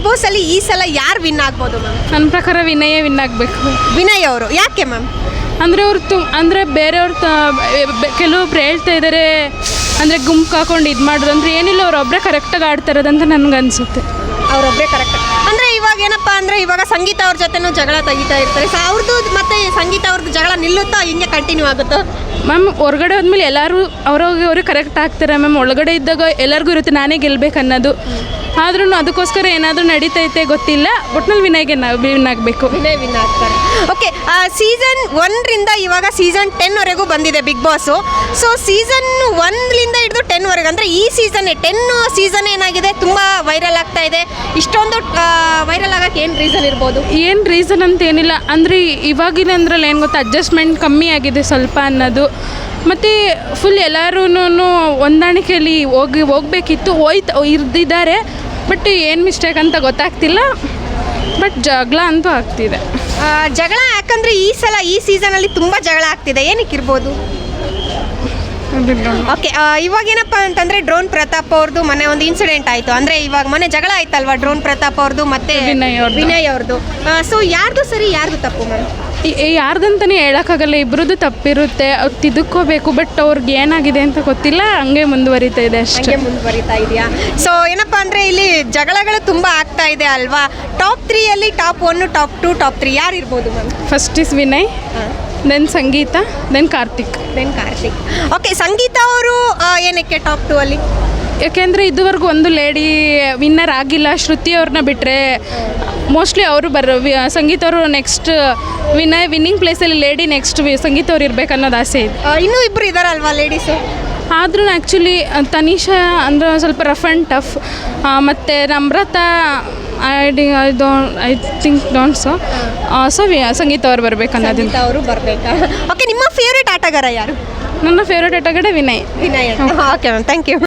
Boss ಅಲ್ಲಿ ಈ ಸಲ ಯಾರು ವಿನ್ ಆಗ್ಬೋದು ಮ್ಯಾಮ್? ನನ್ನ ಪ್ರಕಾರ ವಿನಯೇ ವಿನ್ ಆಗಬೇಕು. ವಿನಯ್ ಅವರು ಯಾಕೆ ಮ್ಯಾಮ್? ಅಂದರೆ ಅವ್ರು ಅಂದರೆ ಬೇರೆಯವ್ರು ಕೆಲವೊಬ್ರು ಹೇಳ್ತಾ ಇದ್ದಾರೆ ಅಂದರೆ ಗುಂಪು ಹಾಕೊಂಡು ಇದು ಮಾಡೋದು ಅಂದರೆ ಏನಿಲ್ಲ, ಅವರೊಬ್ಬರೇ ಕರೆಕ್ಟಾಗಿ ಆಡ್ತಾ ಇರೋದಂತ ನನಗನ್ಸುತ್ತೆ. ಅವರೊಬ್ಬರೇ ಕರೆಕ್ಟ್ ಅಂದರೆ ಇವಾಗ ಏನಪ್ಪ ಅಂದರೆ ಇವಾಗ ಸಂಗೀತ ಅವ್ರ ಜೊತೆನೂ ಜಗಳ ತೆಗಿತಾ ಇರ್ತಾರೆ. ಸೊ ಅವ್ರದ್ದು ಮತ್ತು ಸಂಗೀತ ಅವ್ರದ್ದು ಜಗಳ ನಿಲ್ಲುತ್ತಾ ಹಿಂಗೆ ಕಂಟಿನ್ಯೂ ಆಗುತ್ತೋ? ಮ್ಯಾಮ್ ಹೊರಗಡೆ ಹೋದ್ಮೇಲೆ ಎಲ್ಲರೂ ಅವ್ರಿಗೆ ಕರೆಕ್ಟ್ ಆಗ್ತಾರೆ ಮ್ಯಾಮ್. ಒಳಗಡೆ ಇದ್ದಾಗ ಎಲ್ಲರಿಗೂ ಇರುತ್ತೆ ನಾನೇ ಗೆಲ್ಬೇಕು ಅನ್ನೋದು. ಆದ್ರೂ ಅದಕ್ಕೋಸ್ಕರ ಏನಾದರೂ ನಡೀತೈತೆ ಗೊತ್ತಿಲ್ಲ. ಒಟ್ನಲ್ಲಿ ವಿನಯ್ಗೆ ನಾವು ವಿನ್ ಆಗಬೇಕು. ವಿನಯ್ ವಿನ್ ಆಗ್ತಾರೆ. ಓಕೆ, ಸೀಸನ್ 1ರಿಂದ ಇವಾಗ ಸೀಸನ್ 10ವರೆಗೂ ಬಂದಿದೆ ಬಿಗ್ ಬಾಸು. ಸೊ ಸೀಸನ್ 1ರಿಂದ ಹಿಡಿದು 10ವರೆಗೆ ಅಂದರೆ ಈ ಸೀಸನ್ನೇ 10 ಸೀಸನ್ ಏನಾಗಿದೆ ತುಂಬ ವೈರಲ್ ಆಗ್ತಾ ಇದೆ. ಇಷ್ಟೊಂದು ವೈರಲ್ ಆಗೋಕ್ಕೆ ಏನು ರೀಸನ್ ಇರ್ಬೋದು? ಏನು ರೀಸನ್ ಅಂತ ಏನಿಲ್ಲ, ಅಂದರೆ ಇವಾಗಿನ ಅಂದ್ರಲ್ಲಿ ಏನು ಗೊತ್ತಾ, ಅಡ್ಜಸ್ಟ್ಮೆಂಟ್ ಕಮ್ಮಿ ಆಗಿದೆ ಸ್ವಲ್ಪ ಅನ್ನೋದು. ಮತ್ತು ಫುಲ್ ಎಲ್ಲರೂ ಹೊಂದಾಣಿಕೆಯಲ್ಲಿ ಹೋಗಬೇಕಿತ್ತು, ಇರ್ದಿದ್ದಾರೆ. ಬಟ್ ಏನು ಮಿಸ್ಟೇಕ್ ಅಂತ ಗೊತ್ತಾಗ್ತಿಲ್ಲ. ಬಟ್ ಜಗಳ ಅಂತೂ ಆಗ್ತಿದೆ. ಜಗಳ ಯಾಕಂದರೆ ಈ ಸಲ ಈ ಸೀಸನಲ್ಲಿ ತುಂಬ ಜಗಳ ಆಗ್ತಿದೆ, ಏನಕ್ಕಿರ್ಬೋದು? ಓಕೆ, ಇವಾಗ ಏನಪ್ಪ ಅಂತಂದರೆ ಡ್ರೋನ್ ಪ್ರತಾಪ್ ಅವ್ರದ್ದು ಮೊನ್ನೆ ಒಂದು ಇನ್ಸಿಡೆಂಟ್ ಆಯಿತು. ಅಂದರೆ ಇವಾಗ ಮೊನ್ನೆ ಜಗಳ ಆಯ್ತಲ್ವಾ ಡ್ರೋನ್ ಪ್ರತಾಪ್ ಅವ್ರದ್ದು ಮತ್ತು ವಿನಯ್ ಅವ್ರದ್ದು. ಸೊ ಯಾರ್ದು ಸರಿ ಯಾರ್ದು ತಪ್ಪು ಮ್ಯಾಮ್? ಯಾರ್ದಂತಲೇ ಹೇಳೋಕ್ಕಾಗಲ್ಲ, ಇಬ್ಬರದ್ದು ತಪ್ಪಿರುತ್ತೆ. ಅವ್ರು ತಿದ್ದುಕೋಬೇಕು. ಬಟ್ ಅವ್ರಿಗೆ ಏನಾಗಿದೆ ಅಂತ ಗೊತ್ತಿಲ್ಲ, ಹಂಗೆ ಮುಂದುವರಿತಾ ಇದೆ ಅಷ್ಟೇ. ಮುಂದುವರಿತಾ ಇದೆಯಾ? ಸೊ ಏನಪ್ಪ ಅಂದರೆ ಇಲ್ಲಿ ಜಗಳಗಳು ತುಂಬ ಆಗ್ತಾ ಇದೆ ಅಲ್ವಾ? ಟಾಪ್ 3ಯಲ್ಲಿ ಟಾಪ್ 1, ಟಾಪ್ 2, ಟಾಪ್ 3 ಯಾರು ಇರ್ಬೋದು ma'am? First is Vinay, then Sangeetha, then Karthik. Okay, Sangeetha ಅವರು ಏನಕ್ಕೆ ಟಾಪ್ 2ಅಲ್ಲಿ? ಯಾಕೆಂದರೆ ಇದುವರೆಗೂ ಒಂದು ಲೇಡಿ ವಿನ್ನರ್ ಆಗಿಲ್ಲ. ಶ್ರುತಿ ಅವ್ರನ್ನ ಬಿಟ್ಟರೆ ಮೋಸ್ಟ್ಲಿ ಅವರು ಸಂಗೀತ ಅವರು ನೆಕ್ಸ್ಟ್ ವಿನ್ನಿಂಗ್ ಪ್ಲೇಸಲ್ಲಿ ಲೇಡಿ ನೆಕ್ಸ್ಟ್ ಸಂಗೀತ ಅವ್ರು ಇರಬೇಕು ಅನ್ನೋದು ಆಸೆ ಇದೆ. ಇನ್ನೂ ಇಬ್ಬರು ಇದ್ದಾರಲ್ವಾ ಲೇಡೀಸು? ಆದ್ರೂ ಆ್ಯಕ್ಚುಲಿ ತನಿಷಾ ಅಂದರೆ ಸ್ವಲ್ಪ ರಫ್ ಆ್ಯಂಡ್ ಟಫ್. ಮತ್ತು Namratha I think don't so Sangeetha ಅವ್ರು ಬರಬೇಕು ಅನ್ನೋದು. ಅವರು ಬರಬೇಕಾ? ಓಕೆ, ನಿಮ್ಮ ಫೇವ್ರೇಟ್ ಆಟಗಾರ ಯಾರು? ನನ್ನ ಫೇವ್ರೇಟ್ ಆಟಗಾರ Vinay. Okay ma'am, thank you.